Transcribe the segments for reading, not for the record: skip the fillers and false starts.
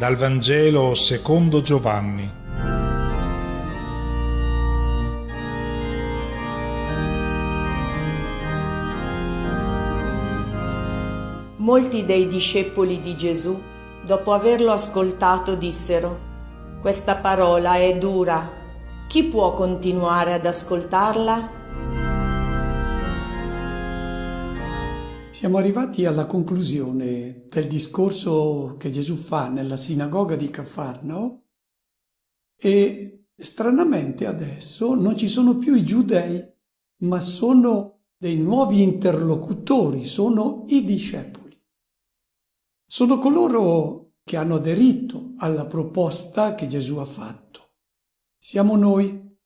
Dal Vangelo secondo Giovanni. Molti dei discepoli di Gesù, dopo averlo ascoltato, dissero: «Questa parola è dura. Chi può continuare ad ascoltarla?» Siamo arrivati alla conclusione del discorso che Gesù fa nella sinagoga di Cafarnao e stranamente adesso non ci sono più i giudei, ma sono dei nuovi interlocutori, sono i discepoli. Sono coloro che hanno aderito alla proposta che Gesù ha fatto. Siamo noi.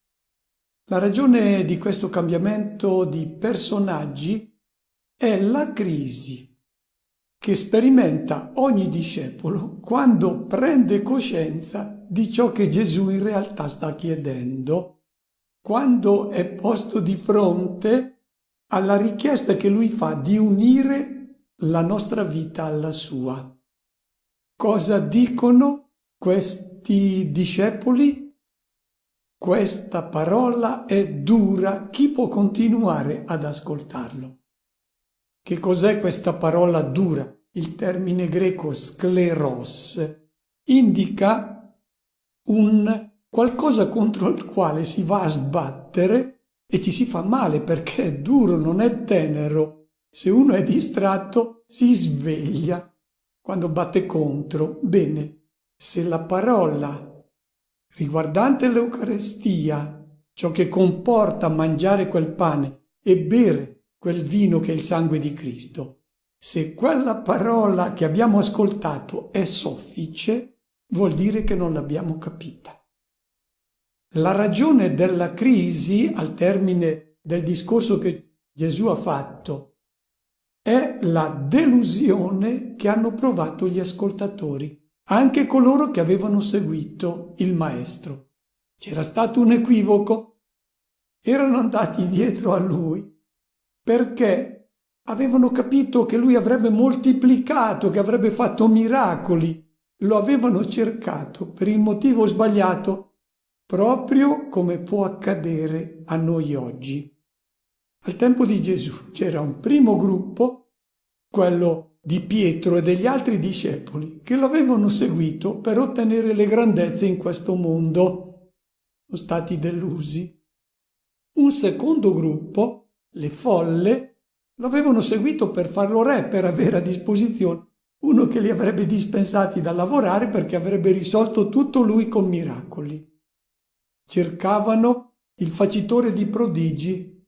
La ragione di questo cambiamento di personaggi è la crisi che sperimenta ogni discepolo quando prende coscienza di ciò che Gesù in realtà sta chiedendo, quando è posto di fronte alla richiesta che lui fa di unire la nostra vita alla sua. Cosa dicono questi discepoli? Questa parola è dura, chi può continuare ad ascoltarlo? Che cos'è questa parola dura? Il termine greco skleros indica un qualcosa contro il quale si va a sbattere e ci si fa male perché è duro, non è tenero. Se uno è distratto si sveglia quando batte contro. Bene, se la parola riguardante l'Eucarestia, ciò che comporta mangiare quel pane e bere quel vino che è il sangue di Cristo, se quella parola che abbiamo ascoltato è soffice, vuol dire che non l'abbiamo capita. La ragione della crisi, al termine del discorso che Gesù ha fatto, è la delusione che hanno provato gli ascoltatori, anche coloro che avevano seguito il Maestro. C'era stato un equivoco, erano andati dietro a lui, perché avevano capito che lui avrebbe moltiplicato, che avrebbe fatto miracoli, lo avevano cercato per il motivo sbagliato, proprio come può accadere a noi oggi. Al tempo di Gesù c'era un primo gruppo, quello di Pietro e degli altri discepoli, che lo avevano seguito per ottenere le grandezze in questo mondo. Sono stati delusi. Un secondo gruppo, le folle, lo avevano seguito per farlo re, per avere a disposizione uno che li avrebbe dispensati da lavorare perché avrebbe risolto tutto lui con miracoli. Cercavano il facitore di prodigi.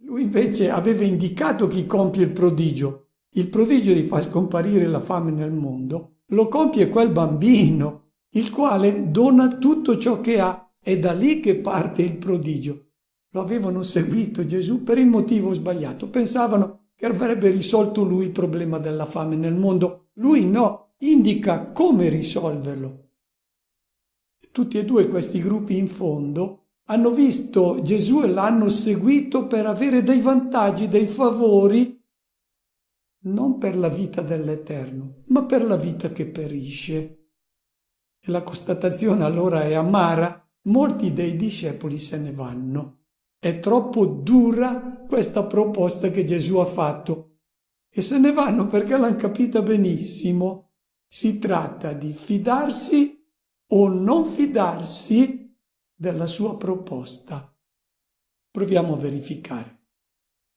Lui invece aveva indicato chi compie il prodigio. Il prodigio di far scomparire la fame nel mondo lo compie quel bambino, il quale dona tutto ciò che ha. È da lì che parte il prodigio. Lo avevano seguito Gesù per il motivo sbagliato. Pensavano che avrebbe risolto lui il problema della fame nel mondo. Lui no, indica come risolverlo. Tutti e due questi gruppi in fondo hanno visto Gesù e l'hanno seguito per avere dei vantaggi, dei favori, non per la vita dell'Eterno, ma per la vita che perisce. E la constatazione allora è amara. Molti dei discepoli se ne vanno. È troppo dura questa proposta che Gesù ha fatto e se ne vanno perché l'hanno capita benissimo. Si tratta di fidarsi o non fidarsi della sua proposta. Proviamo a verificare.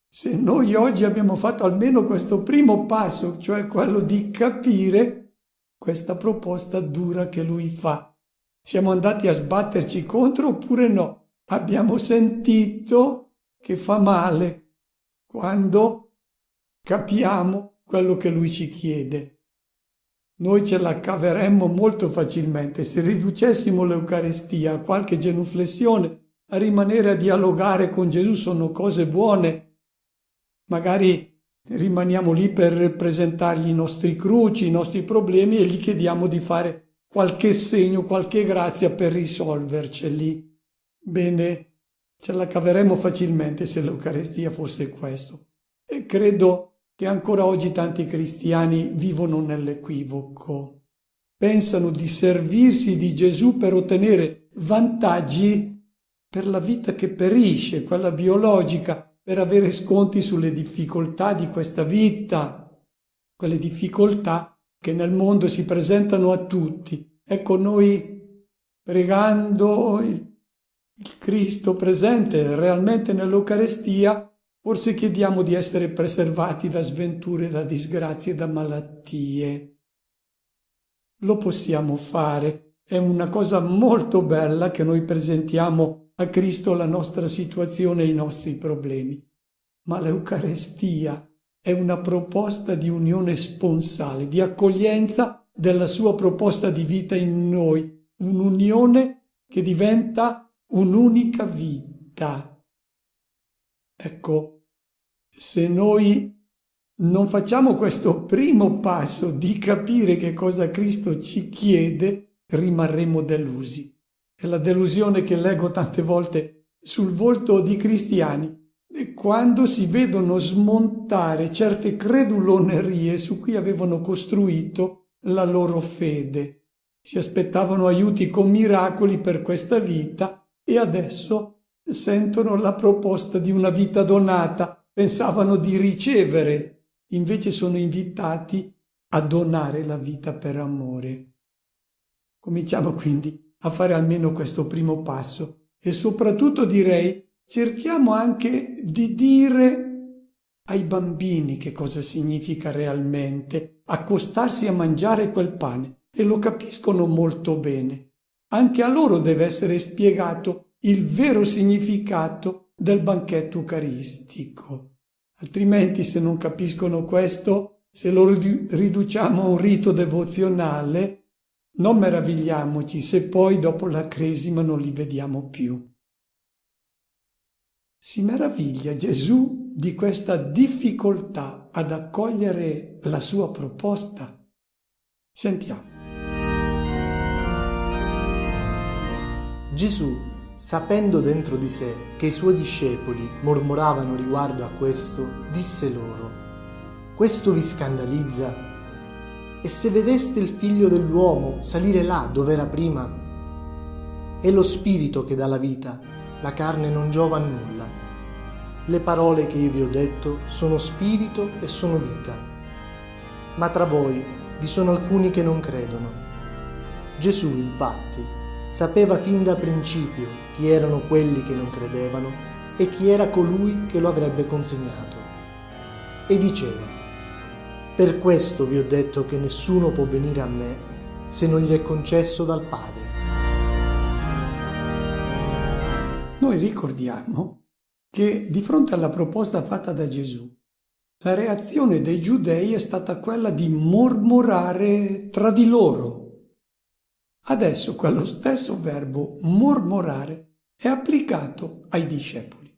Se noi oggi abbiamo fatto almeno questo primo passo, cioè quello di capire questa proposta dura che lui fa, siamo andati a sbatterci contro oppure no? Abbiamo sentito che fa male quando capiamo quello che lui ci chiede. Noi ce la caveremmo molto facilmente se riducessimo l'Eucarestia a qualche genuflessione, a rimanere a dialogare con Gesù sono cose buone. Magari rimaniamo lì per presentargli i nostri cruci, i nostri problemi e gli chiediamo di fare qualche segno, qualche grazia per risolverceli. Bene, ce la caveremo facilmente se l'Eucarestia fosse questo. E credo che ancora oggi tanti cristiani vivono nell'equivoco. pensano di servirsi di Gesù per ottenere vantaggi per la vita che perisce, quella biologica, per avere sconti sulle difficoltà di questa vita, quelle difficoltà che nel mondo si presentano a tutti. Ecco, noi pregando il Cristo presente realmente nell'Eucarestia, forse chiediamo di essere preservati da sventure, da disgrazie, da malattie. Lo possiamo fare, è una cosa molto bella che noi presentiamo a Cristo la nostra situazione e i nostri problemi. Ma l'Eucarestia è una proposta di unione sponsale, di accoglienza della sua proposta di vita in noi, un'unione che diventa un'unica vita. Ecco, se noi non facciamo questo primo passo di capire che cosa Cristo ci chiede, rimarremo delusi. È la delusione che leggo tante volte sul volto di cristiani, quando si vedono smontare certe credulonerie su cui avevano costruito la loro fede. Si aspettavano aiuti con miracoli per questa vita e adesso sentono la proposta di una vita donata, pensavano di ricevere. Invece sono invitati a donare la vita per amore. Cominciamo quindi a fare almeno questo primo passo e soprattutto direi cerchiamo anche di dire ai bambini che cosa significa realmente accostarsi a mangiare quel pane e lo capiscono molto bene. Anche a loro deve essere spiegato il vero significato del banchetto eucaristico. Altrimenti, se non capiscono questo, se lo riduciamo a un rito devozionale, non meravigliamoci se poi dopo la Cresima non li vediamo più. Si meraviglia Gesù di questa difficoltà ad accogliere la sua proposta? Sentiamo. Gesù, sapendo dentro di sé che i suoi discepoli mormoravano riguardo a questo, disse loro: «Questo vi scandalizza? E se vedeste il Figlio dell'uomo salire là dove era prima? È lo Spirito che dà la vita, la carne non giova a nulla. Le parole che io vi ho detto sono spirito e sono vita. Ma tra voi vi sono alcuni che non credono». Gesù, infatti, sapeva fin da principio chi erano quelli che non credevano e chi era colui che lo avrebbe consegnato. E diceva: «Per questo vi ho detto che nessuno può venire a me se non gli è concesso dal Padre». Noi ricordiamo che di fronte alla proposta fatta da Gesù, la reazione dei giudei è stata quella di mormorare tra di loro. Adesso quello stesso verbo mormorare è applicato ai discepoli.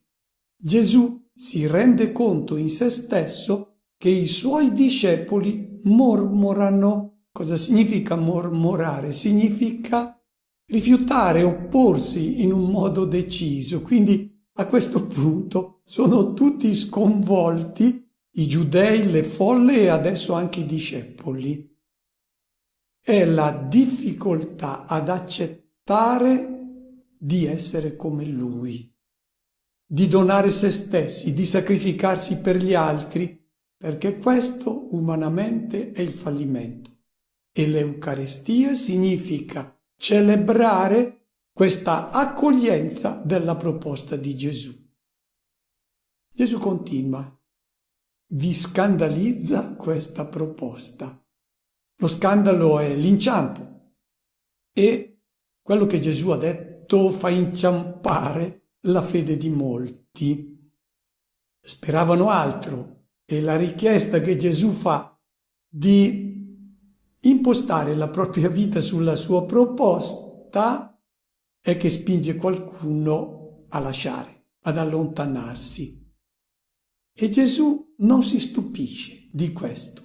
Gesù si rende conto in se stesso che i suoi discepoli mormorano. Cosa significa mormorare? Significa rifiutare, opporsi in un modo deciso. Quindi a questo punto sono tutti sconvolti, i giudei, le folle e adesso anche i discepoli. È la difficoltà ad accettare di essere come Lui, di donare se stessi, di sacrificarsi per gli altri, perché questo umanamente è il fallimento. E l'Eucarestia significa celebrare questa accoglienza della proposta di Gesù. Gesù continua: vi scandalizza questa proposta? Lo scandalo è l'inciampo e quello che Gesù ha detto fa inciampare la fede di molti. Speravano altro e la richiesta che Gesù fa di impostare la propria vita sulla sua proposta è che spinge qualcuno a lasciare, ad allontanarsi. E Gesù non si stupisce di questo.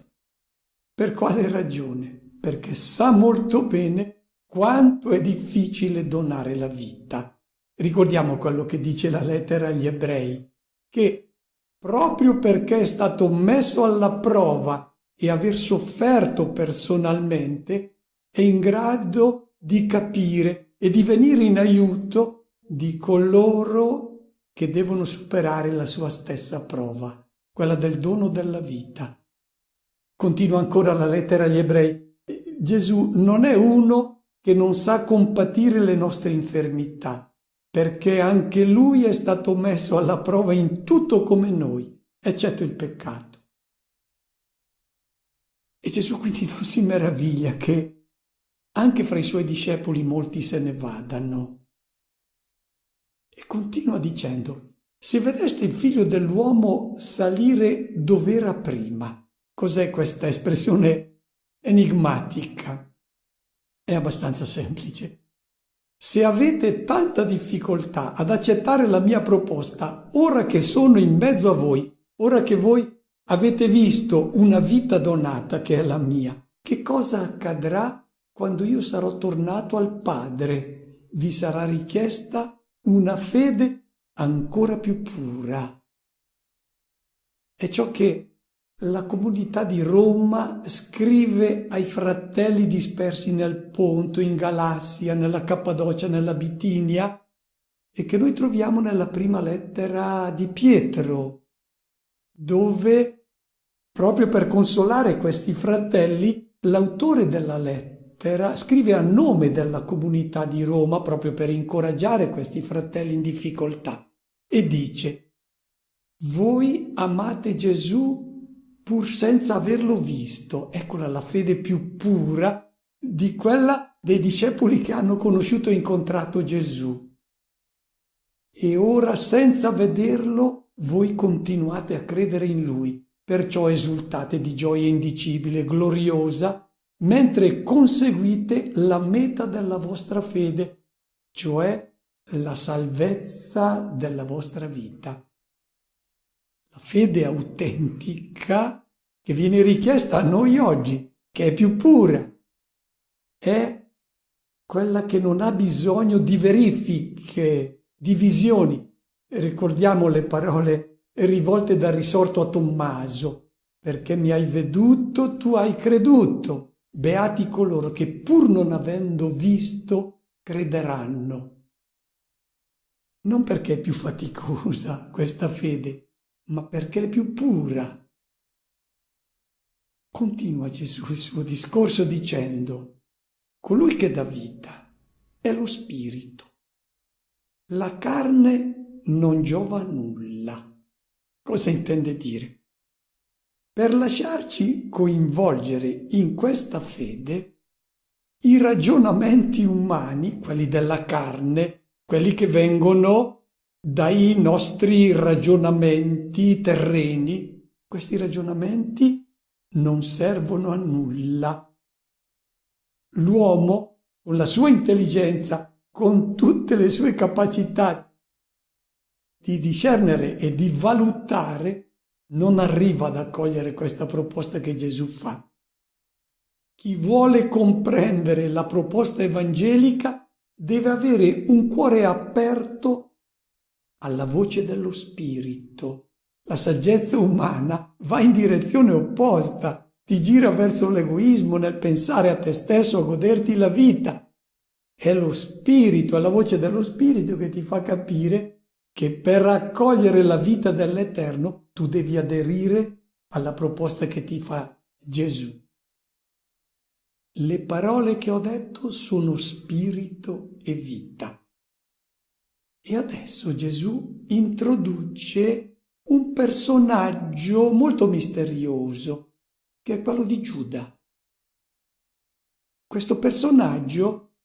Per quale ragione? Perché sa molto bene quanto è difficile donare la vita. Ricordiamo quello che dice la lettera agli Ebrei, che proprio perché è stato messo alla prova e aver sofferto personalmente, è in grado di capire e di venire in aiuto di coloro che devono superare la sua stessa prova, quella del dono della vita. Continua ancora la lettera agli Ebrei. Gesù non è uno che non sa compatire le nostre infermità, perché anche lui è stato messo alla prova in tutto come noi, eccetto il peccato. E Gesù quindi non si meraviglia che anche fra i suoi discepoli molti se ne vadano. E continua dicendo: se vedeste il figlio dell'uomo salire dov'era prima. Cos'è questa espressione enigmatica? È abbastanza semplice. Se avete tanta difficoltà ad accettare la mia proposta, ora che sono in mezzo a voi, ora che voi avete visto una vita donata che è la mia, che cosa accadrà quando io sarò tornato al Padre? Vi sarà richiesta una fede ancora più pura. È ciò che la comunità di Roma scrive ai fratelli dispersi nel Ponto, in Galassia, nella Cappadocia, nella Bitinia, e che noi troviamo nella prima lettera di Pietro, dove, proprio per consolare questi fratelli, l'autore della lettera scrive a nome della comunità di Roma, proprio per incoraggiare questi fratelli in difficoltà, e dice: voi amate Gesù pur senza averlo visto. Eccola la fede più pura di quella dei discepoli che hanno conosciuto e incontrato Gesù. E ora, senza vederlo, voi continuate a credere in Lui, perciò esultate di gioia indicibile, gloriosa, mentre conseguite la meta della vostra fede, cioè la salvezza della vostra vita. La fede autentica che viene richiesta a noi oggi, che è più pura, è quella che non ha bisogno di verifiche, di visioni. Ricordiamo le parole rivolte dal risorto a Tommaso: perché mi hai veduto, tu hai creduto. Beati coloro che pur non avendo visto crederanno. Non perché è più faticosa questa fede, ma perché è più pura. Continua Gesù il suo discorso dicendo: colui che dà vita è lo spirito. La carne non giova nulla. Cosa intende dire? Per lasciarci coinvolgere in questa fede, i ragionamenti umani, quelli della carne, quelli che vengono dai nostri ragionamenti terreni, questi ragionamenti non servono a nulla. L'uomo, con la sua intelligenza, con tutte le sue capacità di discernere e di valutare, non arriva ad accogliere questa proposta che Gesù fa. Chi vuole comprendere la proposta evangelica deve avere un cuore aperto alla voce dello Spirito. La saggezza umana va in direzione opposta, ti gira verso l'egoismo nel pensare a te stesso, a goderti la vita. È lo Spirito, è la voce dello Spirito che ti fa capire che per raccogliere la vita dell'Eterno tu devi aderire alla proposta che ti fa Gesù. Le parole che ho detto sono spirito e vita. E adesso Gesù introduce un personaggio molto misterioso, che è quello di Giuda. Questo personaggio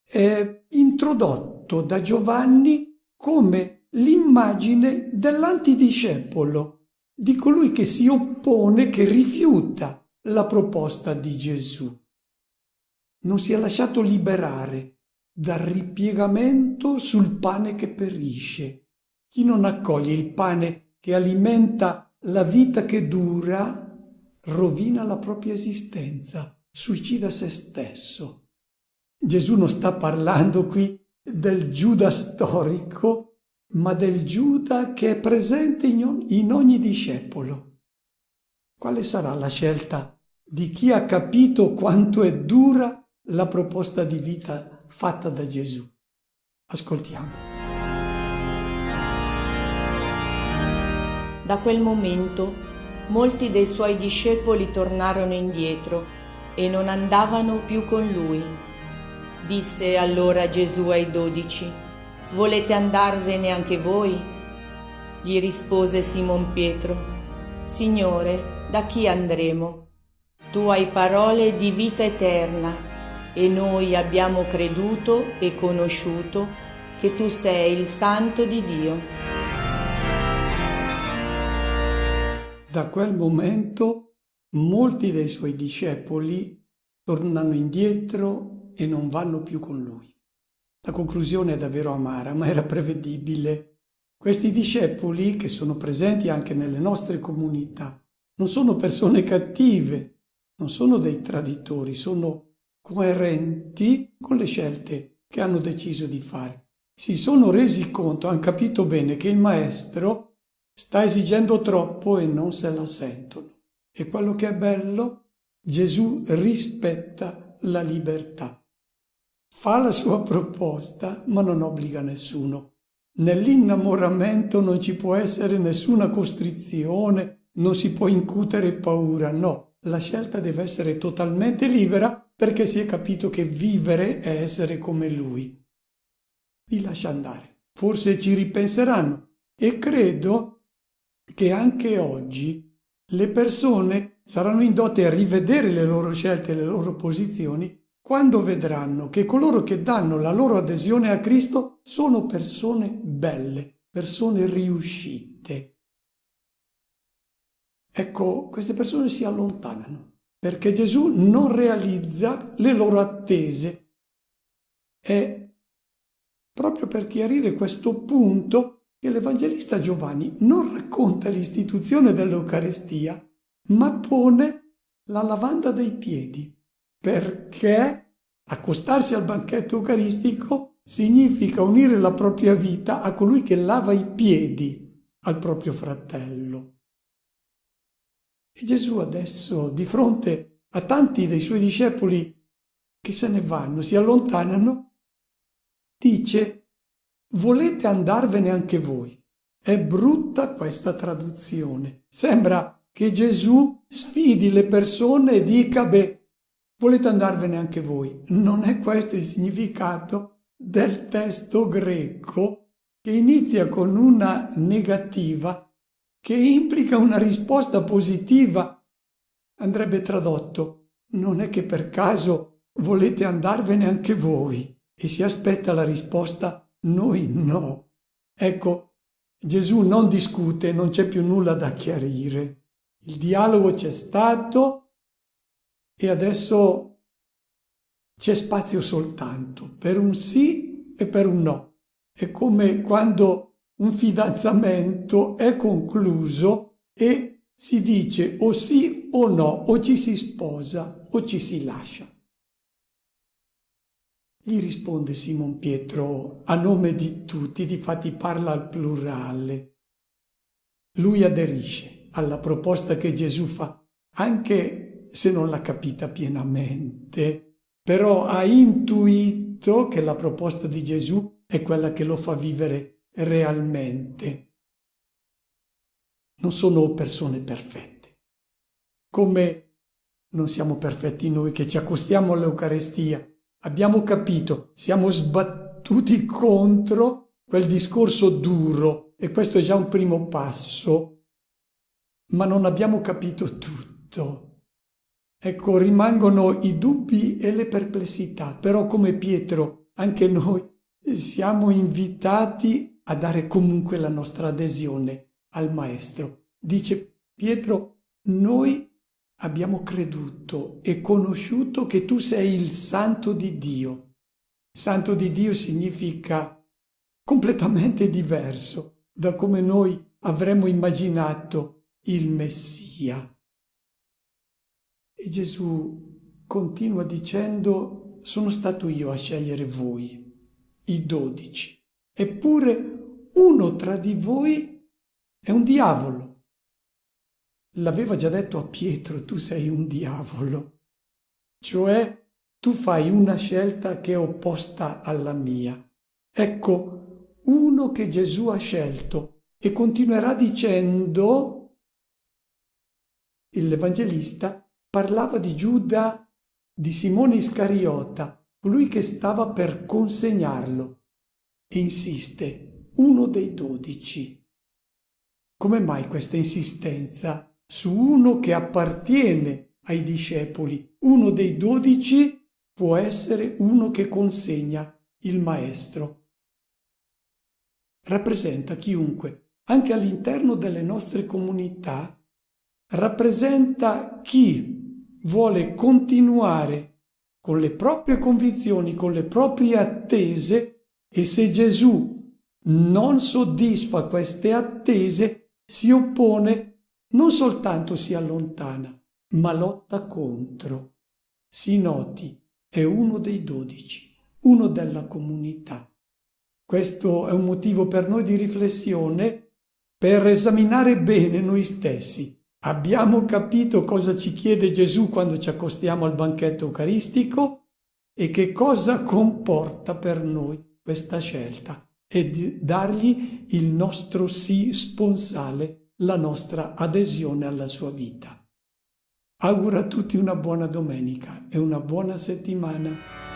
è introdotto da Giovanni come l'immagine dell'antidiscepolo, di colui che si oppone, che rifiuta la proposta di Gesù. Non si è lasciato liberare dal ripiegamento sul pane che perisce. Chi non accoglie il pane che alimenta la vita che dura, rovina la propria esistenza, suicida se stesso. Gesù non sta parlando qui del Giuda storico, ma del Giuda che è presente in ogni discepolo. Quale sarà la scelta di chi ha capito quanto è dura la proposta di vita fatta da Gesù. Ascoltiamo. Da quel momento molti dei suoi discepoli tornarono indietro e non andavano più con lui. Disse allora Gesù ai 12: «Volete andarvene anche voi?» Gli rispose Simon Pietro: «Signore, da chi andremo? Tu hai parole di vita eterna e noi abbiamo creduto e conosciuto che tu sei il Santo di Dio». Da quel momento molti dei suoi discepoli tornano indietro e non vanno più con lui. La conclusione è davvero amara, ma era prevedibile. Questi discepoli, che sono presenti anche nelle nostre comunità, non sono persone cattive, non sono dei traditori, sono coerenti con le scelte che hanno deciso di fare. Si sono resi conto, hanno capito bene che il maestro sta esigendo troppo e non se la sentono. E quello che è bello, Gesù rispetta la libertà. Fa la sua proposta, ma non obbliga nessuno. Nell'innamoramento non ci può essere nessuna costrizione, non si può incutere paura, no. La scelta deve essere totalmente libera perché si è capito che vivere è essere come Lui. Li lascia andare. Forse ci ripenseranno e credo che anche oggi le persone saranno indotte a rivedere le loro scelte e le loro posizioni quando vedranno che coloro che danno la loro adesione a Cristo sono persone belle, persone riuscite. Ecco, queste persone si allontanano perché Gesù non realizza le loro attese. È proprio per chiarire questo punto che l'Evangelista Giovanni non racconta l'istituzione dell'Eucarestia, ma pone la lavanda dei piedi, perché accostarsi al banchetto eucaristico significa unire la propria vita a colui che lava i piedi al proprio fratello. E Gesù adesso, di fronte a tanti dei suoi discepoli che se ne vanno, si allontanano, dice: «Volete andarvene anche voi?» È brutta questa traduzione. Sembra che Gesù sfidi le persone e dica: «Beh, volete andarvene anche voi?» Non è questo il significato del testo greco, che inizia con una negativa che implica una risposta positiva. Andrebbe tradotto: «Non è che per caso volete andarvene anche voi?» E si aspetta la risposta: «Noi no». Ecco, Gesù non discute, non c'è più nulla da chiarire. Il dialogo c'è stato e adesso c'è spazio soltanto per un sì e per un no. È come quando un fidanzamento è concluso e si dice o sì o no, o ci si sposa o ci si lascia. Gli risponde Simon Pietro a nome di tutti, difatti parla al plurale. Lui aderisce alla proposta che Gesù fa, anche se non l'ha capita pienamente, però ha intuito che la proposta di Gesù è quella che lo fa vivere realmente. Non sono persone perfette, come non siamo perfetti noi che ci accostiamo all'Eucarestia. Abbiamo capito, siamo sbattuti contro quel discorso duro e questo è già un primo passo, ma non abbiamo capito tutto. Ecco, rimangono i dubbi e le perplessità, però come Pietro anche noi siamo invitati a dare comunque la nostra adesione al Maestro. Dice Pietro: noi abbiamo creduto e conosciuto che tu sei il Santo di Dio. Santo di Dio significa completamente diverso da come noi avremmo immaginato il Messia. E Gesù continua dicendo: sono stato io a scegliere voi, i 12. Eppure uno tra di voi è un diavolo. L'aveva già detto a Pietro: tu sei un diavolo. Cioè tu fai una scelta che è opposta alla mia. Ecco, uno che Gesù ha scelto e continuerà dicendo, l'Evangelista parlava di Giuda, di Simone Iscariota, colui che stava per consegnarlo, e insiste, uno dei 12. Come mai questa insistenza su uno che appartiene ai discepoli? Uno dei 12 può essere uno che consegna il Maestro. Rappresenta chiunque, anche all'interno delle nostre comunità, rappresenta chi vuole continuare con le proprie convinzioni, con le proprie attese, e se Gesù non soddisfa queste attese, si oppone, non soltanto si allontana, ma lotta contro. Si noti, è uno dei 12, uno della comunità. Questo è un motivo per noi di riflessione, per esaminare bene noi stessi. Abbiamo capito cosa ci chiede Gesù quando ci accostiamo al banchetto eucaristico e che cosa comporta per noi questa scelta, e di dargli il nostro sì sponsale, la nostra adesione alla sua vita. Auguro a tutti una buona domenica e una buona settimana.